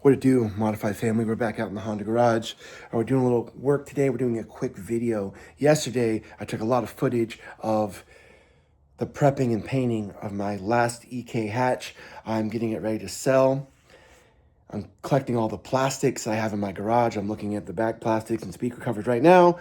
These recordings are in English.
What it do, Modified family? We're back out in the Honda garage. We're doing a little work today. We're doing a quick video. Yesterday, I took a lot of footage of the prepping and painting of my last EK hatch. I'm getting it ready to sell. I'm collecting all the plastics I have in my garage. I'm looking at the back plastics and speaker covers right now.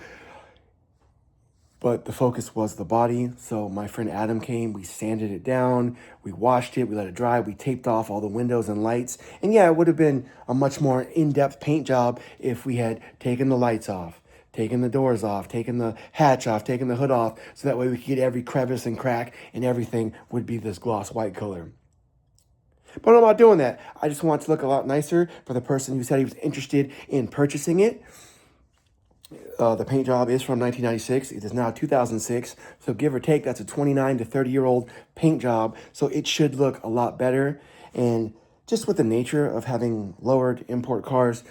But the focus was the body. So my friend Adam came, we sanded it down, we washed it, we let it dry, we taped off all the windows and lights. And yeah, it would have been a much more in-depth paint job if we had taken the lights off, taken the doors off, taken the hatch off, taken the hood off, so that way we could get every crevice and crack and everything would be this gloss white color. But I'm not doing that. I just want it to look a lot nicer for the person who said he was interested in purchasing it. The paint job is from 1996. It is now 2006. So give or take, that's a 29 to 30-year-old paint job. So it should look a lot better. And just with the nature of having lowered import cars,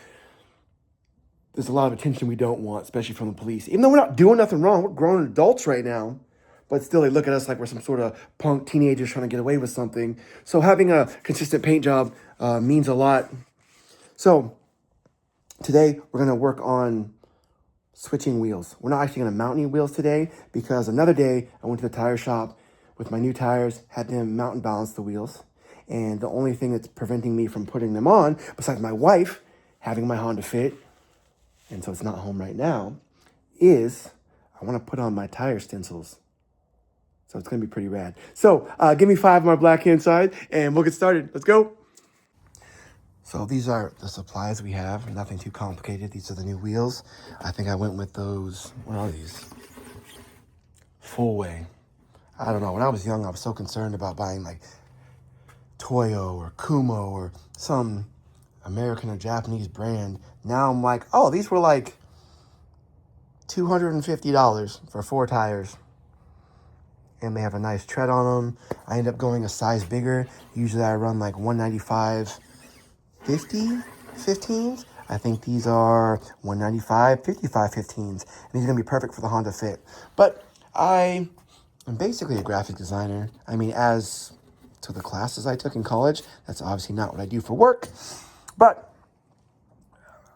there's a lot of attention we don't want, especially from the police. Even though we're not doing nothing wrong, we're grown adults right now. But still, they look at us like we're some sort of punk teenagers trying to get away with something. So having a consistent paint job means a lot. So today, we're going to work on switching wheels. We're not actually going to mount any wheels today because another day I went to the tire shop with my new tires, had them mount and balance the wheels. And the only thing that's preventing me from putting them on, besides my wife having my Honda Fit, and so it's not home right now, is I want to put on my tire stencils. So it's going to be pretty rad. So give me 5 on my black hand side and we'll get started. Let's go. So these are the supplies we have. Nothing too complicated. These are the new wheels. I think I went with those, what are these? Full way. I don't know. When I was young, I was so concerned about buying like Toyo or Kumo or some American or Japanese brand. Now I'm like, oh, these were like $250 for 4 tires. And they have a nice tread on them. I end up going a size bigger. Usually I run like 195 15s. I think these are 195 55 15s. And these are going to be perfect for the Honda Fit. But I am basically a graphic designer. I mean, as to the classes I took in college, that's obviously not what I do for work. But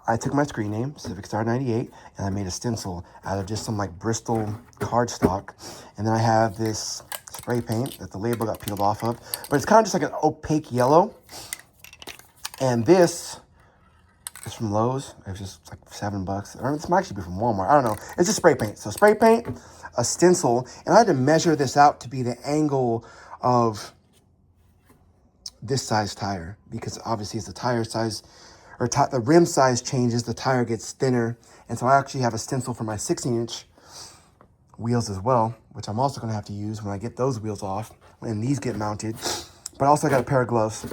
I took my screen name, Civic Star 98, and I made a stencil out of just some like Bristol cardstock. And then I have this spray paint that the label got peeled off of. But it's kind of just like an opaque yellow. And this is from Lowe's. It's just like $7. Or this might actually be from Walmart. I don't know. It's just spray paint. So spray paint, a stencil, and I had to measure this out to be the angle of this size tire. Because obviously as the tire size, or the rim size changes, the tire gets thinner. And so I actually have a stencil for my 16-inch wheels as well, which I'm also going to have to use when I get those wheels off, when these get mounted. But also I got a pair of gloves.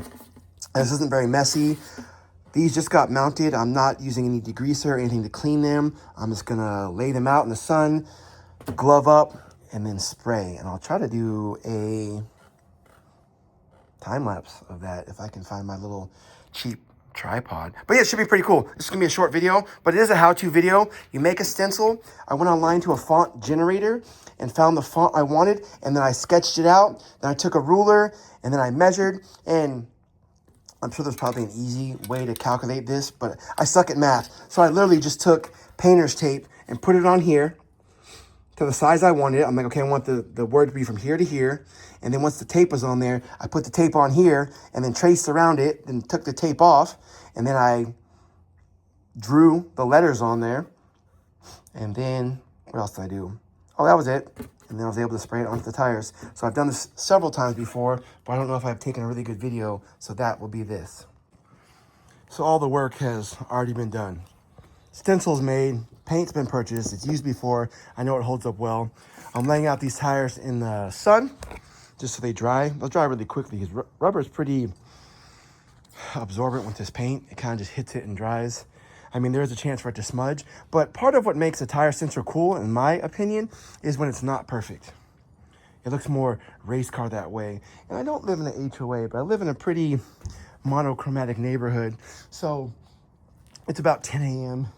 This isn't very messy. These just got mounted. I'm not using any degreaser or anything to clean them. I'm just gonna lay them out in the sun, glove up, and then spray. And I'll try to do a time lapse of that if I can find my little cheap tripod. But yeah, it should be pretty cool. This is gonna be a short video, but it is a how-to video. You make a stencil. I went online to a font generator and found the font I wanted, and then I sketched it out. Then I took a ruler, and then I measured, and I'm sure there's probably an easy way to calculate this, but I suck at math. So I literally just took painter's tape and put it on here to the size I wanted. I'm like, okay, I want the word to be from here to here. And then once the tape was on there, I put the tape on here and then traced around it, then took the tape off. And then I drew the letters on there. And then, what else did I do? Oh, that was it. And then I was able to spray it onto the tires. So I've done this several times before, but I don't know if I've taken a really good video, so that will be this. So all the work has already been done. Stencil's made, paint's been purchased, it's used before, I know it holds up well. I'm laying out these tires in the sun, just so they dry. They'll dry really quickly, because rubber is pretty absorbent with this paint. It kind of just hits it and dries. I mean, there is a chance for it to smudge, but part of what makes a tire stencil cool, in my opinion, is when it's not perfect. It looks more race car that way. And I don't live in an HOA, but I live in a pretty monochromatic neighborhood. So it's about 10 a.m.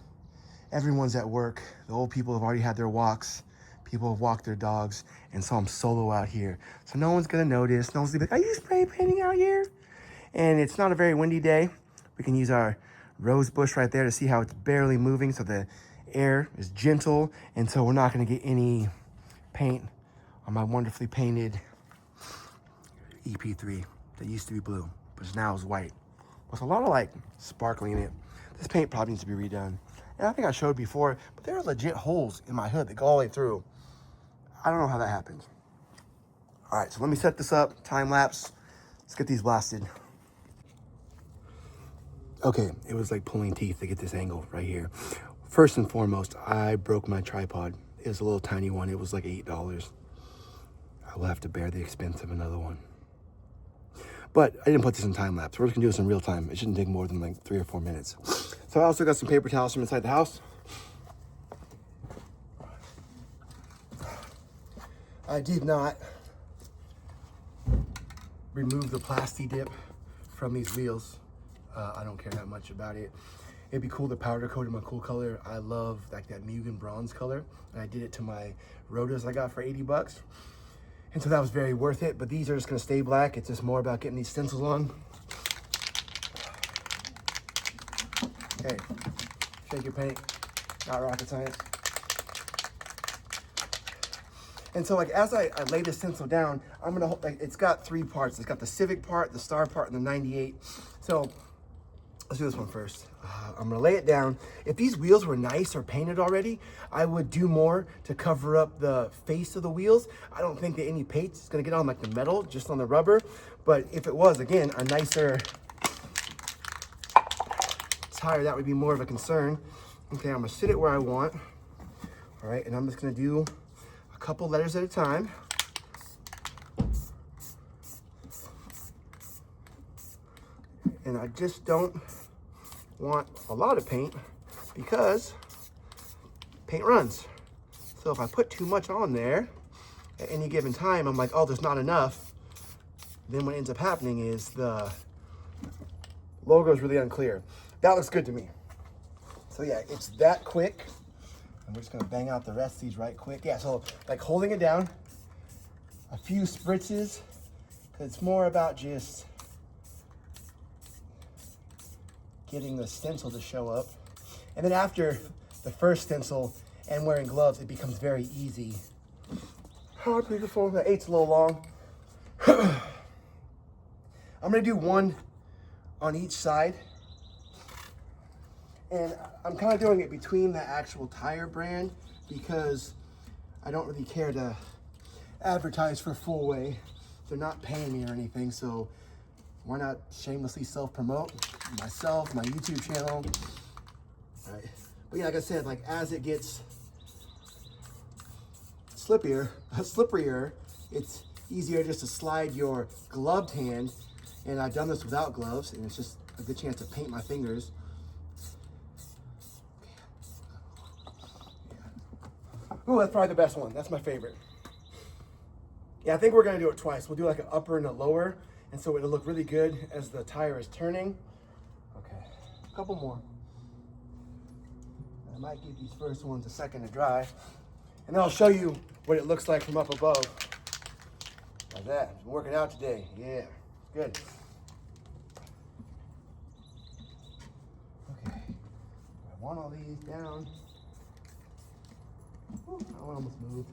Everyone's at work. The old people have already had their walks. People have walked their dogs. And so I'm solo out here. So no one's going to notice. No one's going to be like, are you spray painting out here? And it's not a very windy day. We can use our rose bush right there to see how it's barely moving, so the air is gentle, and so we're not gonna get any paint on my wonderfully painted EP3 that used to be blue, but now is white, with a lot of like sparkling in it. This paint probably needs to be redone. And I think I showed before, but there are legit holes in my hood that go all the way through. I don't know how that happened. All right, so let me set this up, time lapse. Let's get these blasted. Okay, it was like pulling teeth to get this angle right here. First and foremost, I broke my tripod. It was a little tiny one. It was like $8. I will have to bear the expense of another one. But I didn't put this in time lapse. We're just gonna do this in real time. It shouldn't take more than like 3 or 4 minutes. So I also got some paper towels from inside the house. I did not remove the plasti dip from these wheels. I don't care that much about it. It'd be cool to powder coat in my cool color. I love like that Mugen bronze color. And I did it to my Rotas I got for 80 bucks. And so that was very worth it, but these are just gonna stay black. It's just more about getting these stencils on. Okay, shake your paint, not rocket science. And so like as I lay this stencil down, I'm gonna, like, it's got 3 parts. It's got the Civic part, the Star part, and the 98. So let's do this one first. I'm gonna lay it down. If these wheels were nice or painted already, I would do more to cover up the face of the wheels. I don't think that any paint is gonna get on like the metal, just on the rubber. But if it was, again, a nicer tire, that would be more of a concern. Okay, I'm gonna sit it where I want. All right, and I'm just gonna do a couple letters at a time. And I just don't want a lot of paint because paint runs. So if I put too much on there at any given time, I'm like, oh, there's not enough. Then what ends up happening is the logo is really unclear. That looks good to me. So yeah, it's that quick. And we're just gonna bang out the rest of these right quick. Yeah, so like holding it down, a few spritzes, because it's more about just getting the stencil to show up. And then after the first stencil and wearing gloves, it becomes very easy. Oh, beautiful. The 8's a little long. I'm gonna do one on each side. And I'm kind of doing it between the actual tire brand because I don't really care to advertise for Full Way. They're not paying me or anything, so why not shamelessly self-promote myself, my YouTube channel. All right. But yeah, like I said, like as it gets slipperier, it's easier just to slide your gloved hand. And I've done this without gloves, and it's just a good chance to paint my fingers. Ooh, that's probably the best one. That's my favorite. Yeah, I think we're gonna do it twice. We'll do like an upper and a lower, and so it'll look really good as the tire is turning. Okay, a couple more. I might give these first ones a second to dry, and then I'll show you what it looks like from up above. Like that. Been working out today. Yeah, good. Okay, I want all these down. Ooh, that one almost moved.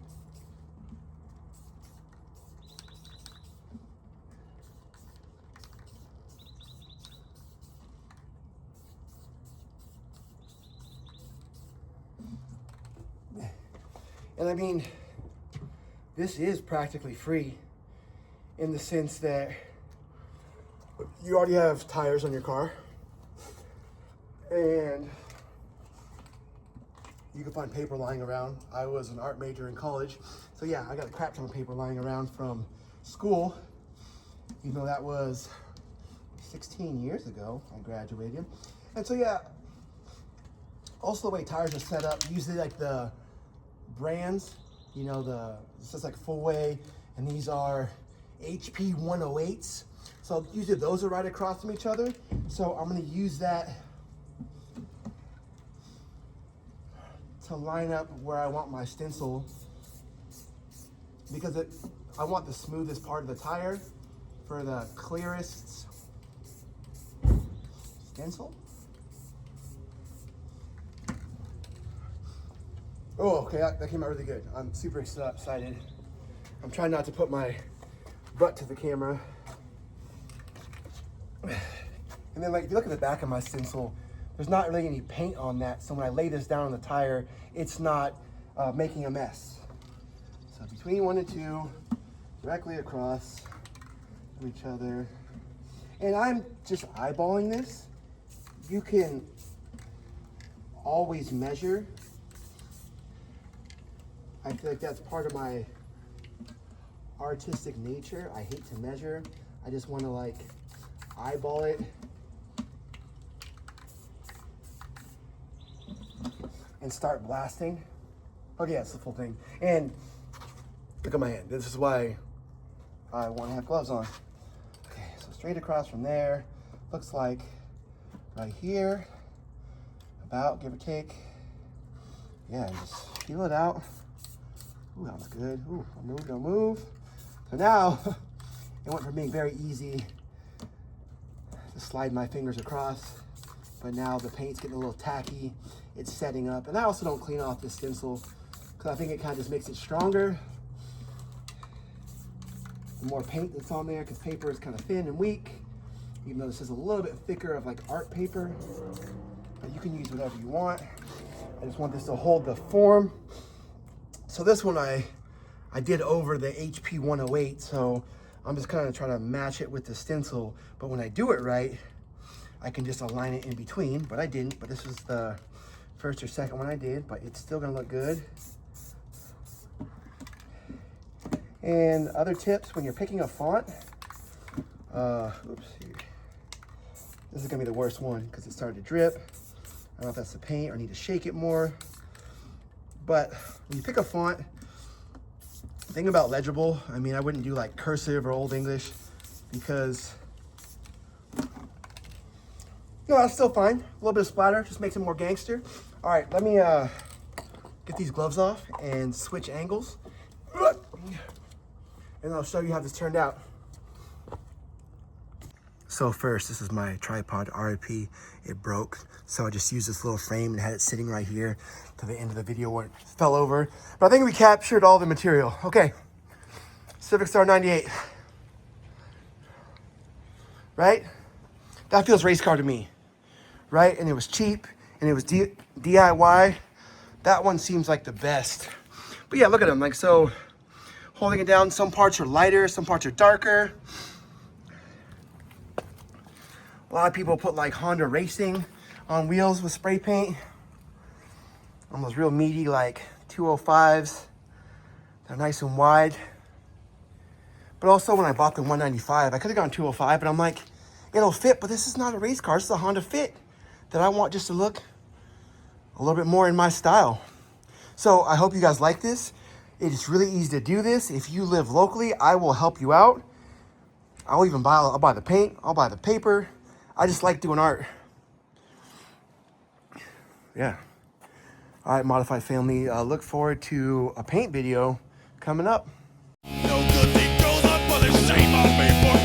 And I mean, this is practically free in the sense that you already have tires on your car and you can find paper lying around. I was an art major in college, so yeah, I got a crap ton of paper lying around from school, even though that was 16 years ago I graduated. And so yeah, also the way tires are set up, usually like the brands, you know, this is like Full Way, and these are HP 108s. So usually those are right across from each other. So I'm gonna use that to line up where I want my stencil, because I want the smoothest part of the tire for the clearest stencil. Oh, okay, that came out really good. I'm super excited. I'm trying not to put my butt to the camera. And then, like, if you look at the back of my stencil, there's not really any paint on that. So when I lay this down on the tire, it's not making a mess. So between 1 and 2, directly across from each other. And I'm just eyeballing this. You can always measure. I feel like that's part of my artistic nature. I hate to measure. I just want to like eyeball it and start blasting. Okay, that's the full thing. And look at my hand. This is why I want to have gloves on. Okay, so straight across from there. Looks like right here, about, give or take. Yeah, just feel it out. Ooh, that was good. Ooh, don't move. So now, it went from being very easy to slide my fingers across, but now the paint's getting a little tacky. It's setting up. And I also don't clean off this stencil because I think it kind of just makes it stronger. The more paint that's on there, because paper is kind of thin and weak, even though this is a little bit thicker of like art paper, but you can use whatever you want. I just want this to hold the form. So this one I did over the HP 108, so I'm just kind of trying to match it with the stencil. But when I do it right, I can just align it in between, but I didn't. But this was the first or second one I did, but it's still gonna look good. And other tips when you're picking a font, oops, this is gonna be the worst one because it started to drip. I don't know if that's the paint or need to shake it more. But when you pick a font, the thing about legible, I mean, I wouldn't do like cursive or Old English because, no, that's still fine. A little bit of splatter just makes it more gangster. All right, let me get these gloves off and switch angles. And I'll show you how this turned out. So first, this is my tripod, RIP. It broke, so I just used this little frame and had it sitting right here to the end of the video where it fell over. But I think we captured all the material. Okay, Civic Star 98. Right? That feels race car to me, right? And it was cheap, and it was DIY. That one seems like the best. But yeah, look at them, like so. Holding it down, some parts are lighter, some parts are darker. A lot of people put like Honda Racing on wheels with spray paint. On those real meaty like 205s. They're nice and wide. But also when I bought the 195, I could have gone 205, but I'm like, it'll fit, but this is not a race car. This is a Honda Fit that I want just to look a little bit more in my style. So I hope you guys like this. It is really easy to do this. If you live locally, I will help you out. I'll buy the paint, I'll buy the paper. I just like doing art. Yeah. All right, Modified Family, look forward to a paint video coming up. No good thing goes on, but there's shame on me for